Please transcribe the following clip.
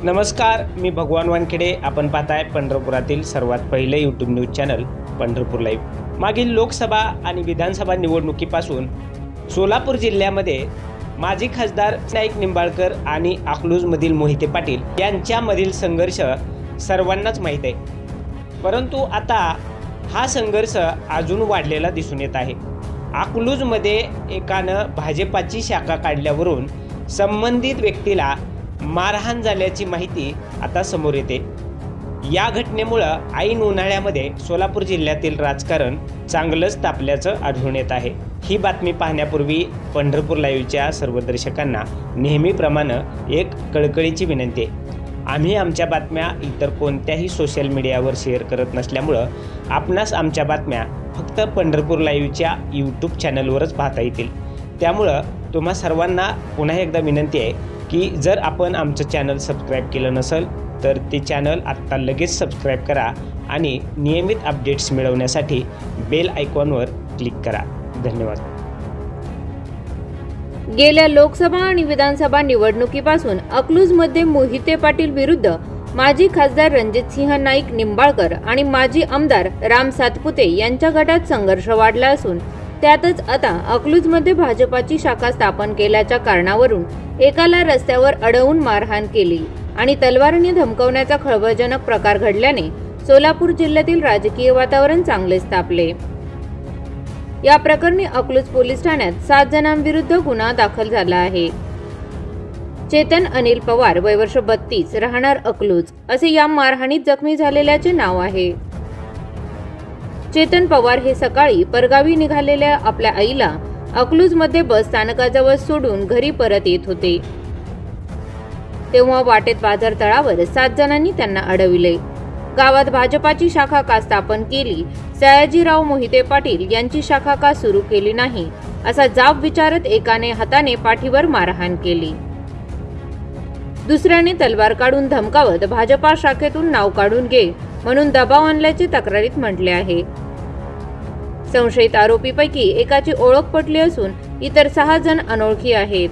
नमस्कार, मी भगवान वानखेडे. आपण पाहताय पंढरपुरातील सर्वात पहिले YouTube news channel Pandharpur live. मागील लोकसभा आणि विधानसभा निवडणुकीपासून सोलापूर जिल्ह्यामध्ये माजी खासदार नाईक निंबाळकर आणि अकलूजमधील मोहिते पाटील यांच्यामधील संघर्ष सर्वांनाच माहीत आहे. परंतु आता हा संघर्ष अजून वाढलेला दिसून येत आहे. अकलूजमध्ये एकानं भाजपाची शाखा काढल्यावरून संबंधित व्यक्तीला मारहाण झाल्याची माहिती आता समोर येते. या घटनेमुळं ऐन उन्हाळ्यामध्ये सोलापूर जिल्ह्यातील राजकारण चांगलंच तापल्याचं आढळून येत आहे. ही बातमी पाहण्यापूर्वी पंढरपूर लाईव्हच्या सर्व दर्शकांना नेहमीप्रमाणे एक कळकळीची विनंती आहे. आम्ही आमच्या बातम्या इतर कोणत्याही सोशल मीडियावर शेअर करत नसल्यामुळं आपणास आमच्या बातम्या फक्त पंढरपूर लाईव्हच्या यूट्यूब चॅनलवरच पाहता येतील. त्यामुळं तुम्हा सर्वांना पुन्हा एकदा विनंती आहे की जर आपण आमचं चॅनल सबस्क्राईब केलं नसेल तर ते चॅनल आत्ता लगेच सबस्क्राईब करा आणि नियमित अपडेट्स मिळवण्यासाठी बेल आयकॉनवर क्लिक करा. धन्यवाद. गेल्या लोकसभा आणि विधानसभा निवडणुकीपासून अकलूजमध्ये मोहिते पाटील विरुद्ध माजी खासदार रणजितसिंह नाईक निंबाळकर आणि माजी आमदार राम सातपुते यांच्या गटात संघर्ष वाढला असून त्यातच आता अकलूजमध्ये भाजपाची शाखा स्थापन केल्याच्या कारणावरून एकाला रस्त्यावर अडवून मारहाण केली आणि तलवारीने धमकावण्याचा खळबळजनक प्रकार घडल्याने सोलापूर जिल्ह्यातील राजकीय वातावरण चांगलेच तापले. या प्रकरणी अकलूज पोलीस ठाण्यात 7 जणांविरुद्ध गुन्हा दाखल झाला आहे. चेतन अनिल पवार, वय वर्ष 32, राहणार अकलूज, असे या मारहाणीत जखमी झालेल्याचे नाव आहे. चेतन पवार हे सकाळी परगावी निघालेल्या आपल्या आईला अकलूजमध्ये बस स्थानकाजवळ सोडून घरी परत येत होते. तेव्हा वाटेत बाजार तळावर 7 जणांनी त्यांना अडविले. गावात भाजपाची शाखा का स्थापन केली, सयाजीराव मोहिते पाटील यांची शाखा का सुरू केली नाही, असा जाब विचारत एकाने हाताने पाठीवर मारहाण केली. दुसऱ्याने तलवार काढून धमकावत भाजपा शाखेतून नाव काढून घे म्हणून दबाव आणल्याचे तक्रारीत म्हटले आहे. संशयित आरोपीपैकी एकाची ओळख पटली असून इतर 6 जण अनोळखी आहेत.